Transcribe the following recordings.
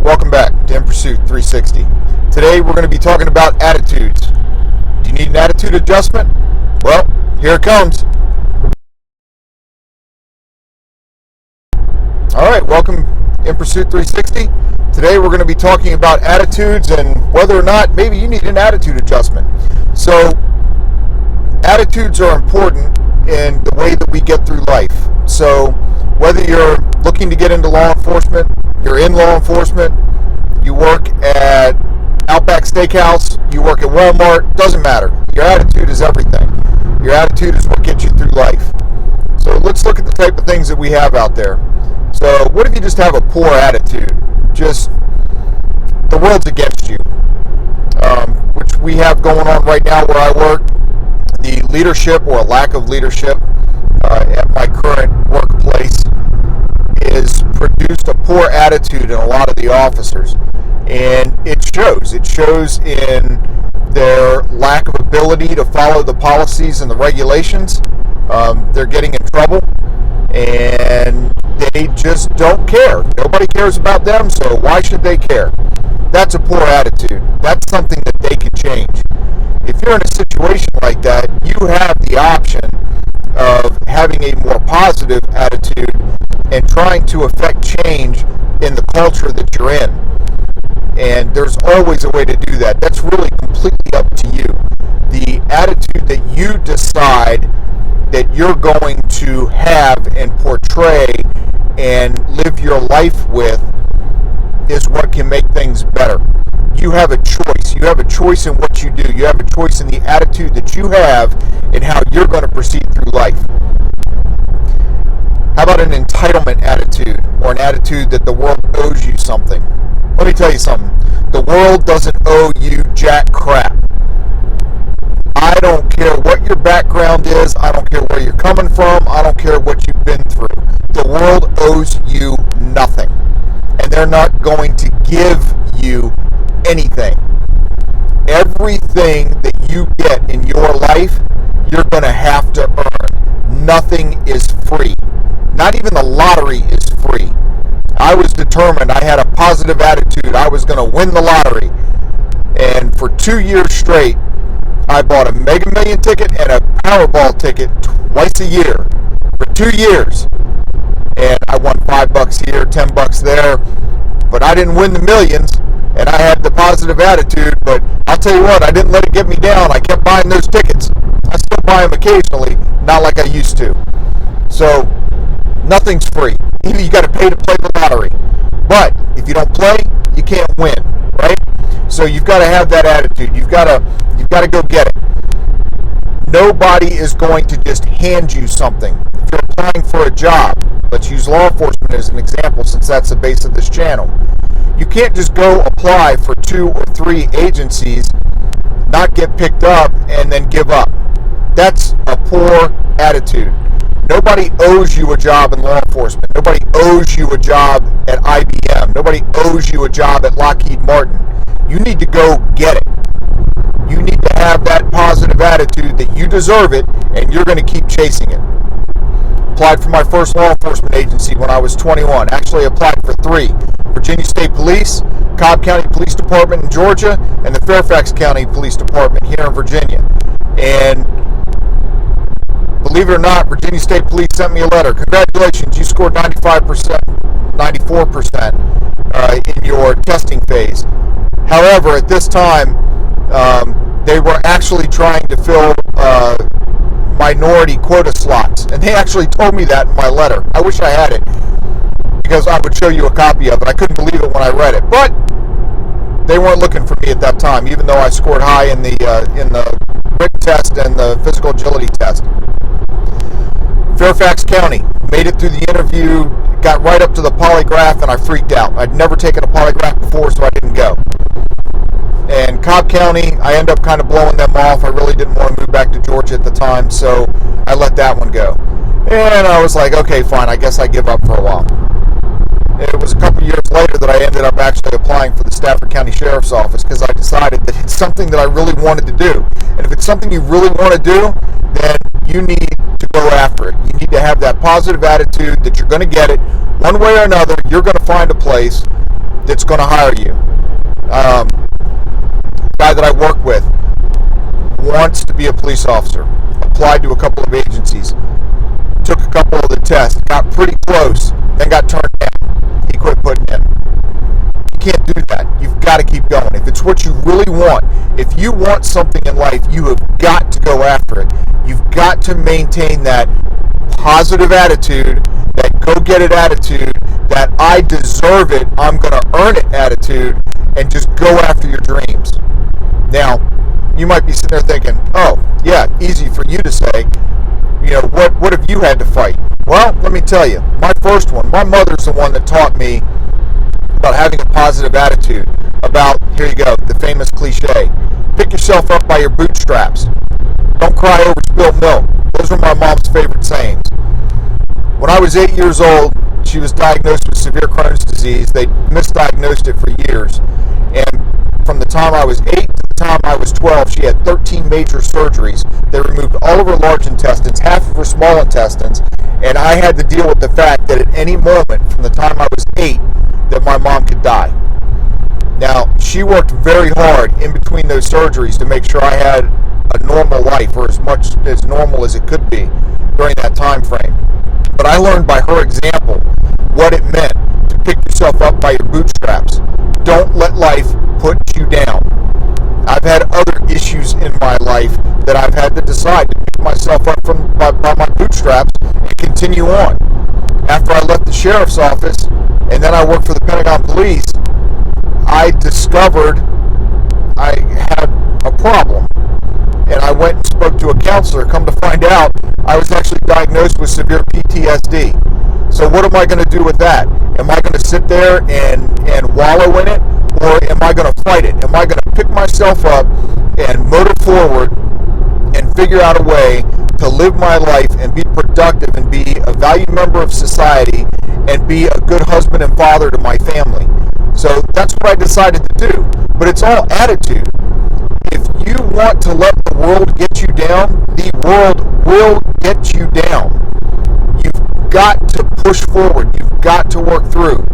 Welcome back to In Pursuit 360. Today we're going to be talking about attitudes. Do you need an attitude adjustment? Well, here it comes. Alright, welcome In Pursuit 360. Today we're going to be talking about attitudes and whether or not maybe you need an attitude adjustment. So, attitudes are important in the way that we get through life. So, whether you're looking to get into law enforcement, you're in law enforcement, you work at Outback Steakhouse, you work at Walmart, doesn't matter. Your attitude is everything. Your attitude is what gets you through life. So let's look at the type of things that we have out there. So what if you just have a poor attitude? Just the world's against you, which we have going on right now where I work. The leadership or lack of leadership at my current workplace is produced a poor attitude in a lot of the officers, and it shows. It shows in their lack of ability to follow the policies and the regulations. They're getting in trouble, and they just don't care. Nobody cares about them, so why should they care? That's a poor attitude. That's something that they can change. If you're in a situation like that, you have the option of having a more positive attitude and trying to affect change in the culture that you're in. And there's always a way to do that. That's really completely up to you. The attitude that you decide that you're going to have and portray and live your life with is what can make things better. You have a choice. You have a choice in what you do. You have a choice in the attitude that you have and how you're going to proceed through life. How about an entitlement attitude, or an attitude that the world owes you something? Let me tell you something. The world doesn't owe you jack crap. I don't care what your background is. I don't care where you're coming from. I don't care what you've been through. The world owes you nothing. And they're not going to give you anything. Everything that you get in your life, you're going to have to earn. Nothing is free. Not even the lottery is free. I was determined. I had a positive attitude. I was going to win the lottery. And for 2 years straight, I bought a Mega Million ticket and a Powerball ticket twice a year for 2 years. And I won $5 here, $10 there. But I didn't win the millions. And I had the positive attitude, but I'll tell you what, I didn't let it get me down. I kept buying those tickets. I still buy them occasionally, not like I used to. So, nothing's free. Either you got to pay to play the lottery. But if you don't play, you can't win, right? So you've got to have that attitude. You've got to go get it. Nobody is going to just hand you something. If you're applying for a job, let's use law enforcement as an example since that's the base of this channel. You can't just go apply for 2 or 3 agencies, not get picked up, and then give up. That's a poor attitude. Nobody owes you a job in law enforcement. Nobody owes you a job at IBM. Nobody owes you a job at Lockheed Martin. You need to go get it. You need to have that positive attitude that you deserve it, and you're going to keep chasing it. Applied for my first law enforcement agency when I was 21. Actually applied for 3. Virginia State Police, Cobb County Police Department in Georgia, and the Fairfax County Police Department here in Virginia. And believe it or not, Virginia State Police sent me a letter. Congratulations, you scored 95%, 94% in your testing phase. However, at this time, they were actually trying to fill minority quota slots. And they actually told me that in my letter. I wish I had it, because I would show you a copy of it. I couldn't believe it when I read it. But they weren't looking for me at that time, even though I scored high in the written test and the physical agility test. Fairfax County, made it through the interview, got right up to the polygraph, and I freaked out. I'd never taken a polygraph before, so I didn't go. And Cobb County, I ended up kind of blowing them off. I really didn't want to move back to Georgia at the time, so I let that one go. And I was like, okay, fine, I guess I give up for a while. It was a couple years later that I ended up actually applying for the Stafford County Sheriff's Office, because I decided that it's something that I really wanted to do. And if it's something you really want to do, then you need to go after it. You need to have that positive attitude that you're going to get it. One way or another, you're going to find a place that's going to hire you. Guy that I work with wants to be a police officer. Applied to a couple of agencies. Took a couple of the tests. Got pretty close. Then got turned down. He quit putting in. You can't do that. You've got to keep going. If it's what you really want, if you want something in life, you have got to go after it. You've got to maintain that positive attitude, that go-get-it attitude, that I deserve it, I'm going to earn it attitude, and just go after your dreams. Now, you might be sitting there thinking, oh, yeah, easy for you to say. You know, what have you had to fight? Well, let me tell you, my first one, my mother's the one that taught me about having a positive attitude, about, here you go, the famous cliche, pick yourself up by your bootstraps. Don't cry over spilled milk. Those were my mom's favorite sayings. When I was 8 years old, she was diagnosed with severe Crohn's disease. They misdiagnosed it for years. And from the time I was 8 to the time I was 12, she had 13 major surgeries. They removed all of her large intestines, half of her small intestines, and I had to deal with the fact that at any moment from the time I was 8 that my mom could die. Now, she worked very hard in between those surgeries to make sure I had a normal life, or as much as normal as it could be during that time frame. But I learned by her example what it meant to pick yourself up by your bootstraps. Don't let life put you down. I've had other issues in my life that I've had to decide to pick myself up by my bootstraps and continue on. After I left the sheriff's office and then I worked for the Pentagon Police, I discovered I had a problem. And I went and spoke to a counselor. Come to find out, I was actually diagnosed with severe PTSD. So what am I going to do with that? Am I going to sit there and wallow in it? Or am I going to fight it? Am I going to pick myself up and motor forward and figure out a way to live my life and be productive and be a valued member of society and be a good husband and father to my family? So that's what I decided to do. But it's all attitude. If you want to let the world get you down, the world will get you down. You've got to push forward. You've got to work through.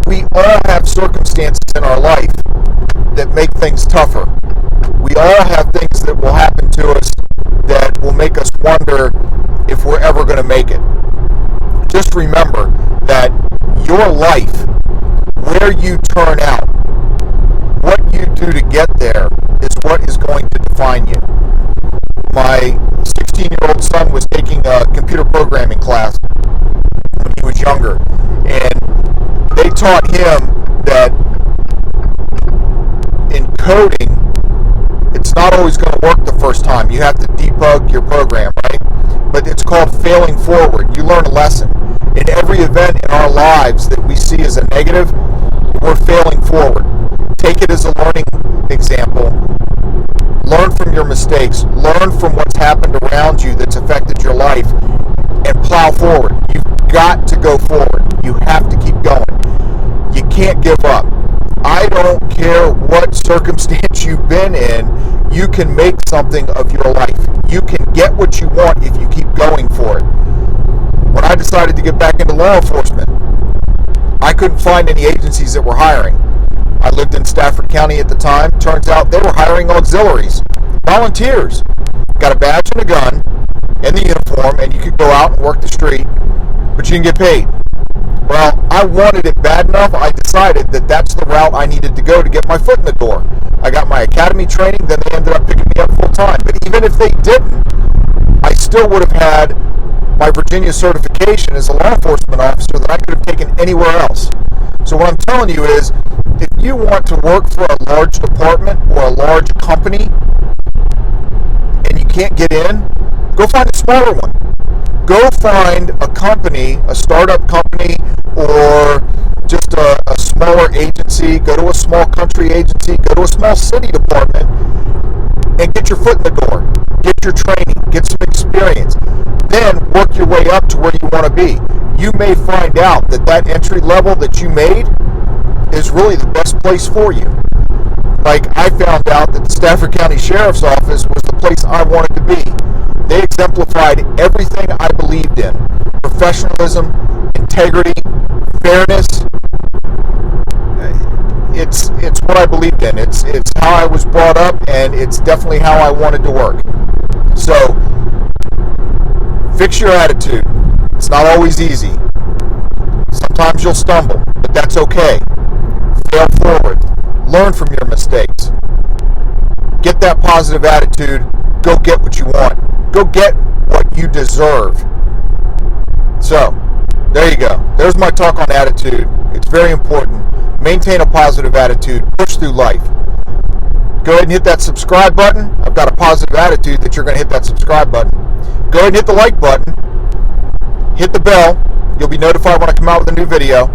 We all have circumstances in our life that make things tougher. We all have things that will happen to us that will make us wonder if we're ever going to make it. Just remember that your life, where you turn out, what you do to get there is what is going to define you. My 16-year-old son was taking a computer programming class when he was younger, and they taught him that in coding, it's not always going to work the first time. You have to debug your program, right? But it's called failing forward. You learn a lesson. In every event in our lives that we see as a negative, we're failing forward. Take it as a learning example. Learn from your mistakes. Learn from what's happened around you that's affected your life and plow forward. You've got to go forward. You have to keep going. You can't give up. I don't care what circumstance you've been in, you can make something of your life. You can get what you want if you keep going for it. When I decided to get back into law enforcement, I couldn't find any agencies that were hiring. I lived in Stafford County at the time. Turns out they were hiring auxiliaries, volunteers. Got a badge and a gun and the uniform, and you could go out and work the street, but you didn't get paid. Well, I wanted it bad enough, I decided that that's the route I needed to go to get my foot in the door. I got my academy training, then they ended up picking me up full time. But even if they didn't, I still would have had my Virginia certification as a law enforcement officer that I could have taken anywhere else. So what I'm telling you is, if you want to work for a large department or a large company and you can't get in, go find a smaller one. Go find a company, a startup company, or just a smaller agency. Go to a small country agency. Go to a small city department and get your foot in the door. Get your training. Get some experience. Then work your way up to where you want to be. You may find out that that entry level that you made is really the best place for you. Like, I found out that the Stafford County Sheriff's Office was the place I wanted to be. They exemplified everything I believed in. Professionalism, integrity, fairness, it's what I believed in. It's how I was brought up, and it's definitely how I wanted to work. So fix your attitude. It's not always easy. Sometimes you'll stumble, but that's okay. Fail forward. Learn from your mistakes. Get that positive attitude. Go get what you want. Go get what you deserve. So, there you go. There's my talk on attitude. It's very important. Maintain a positive attitude. Push through life. Go ahead and hit that subscribe button. I've got a positive attitude that you're going to hit that subscribe button. Go ahead and hit the like button. Hit the bell. You'll be notified when I come out with a new video.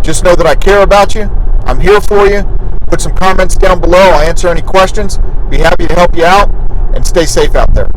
Just know that I care about you. I'm here for you. Put some comments down below. I'll answer any questions. Be happy to help you out. And stay safe out there.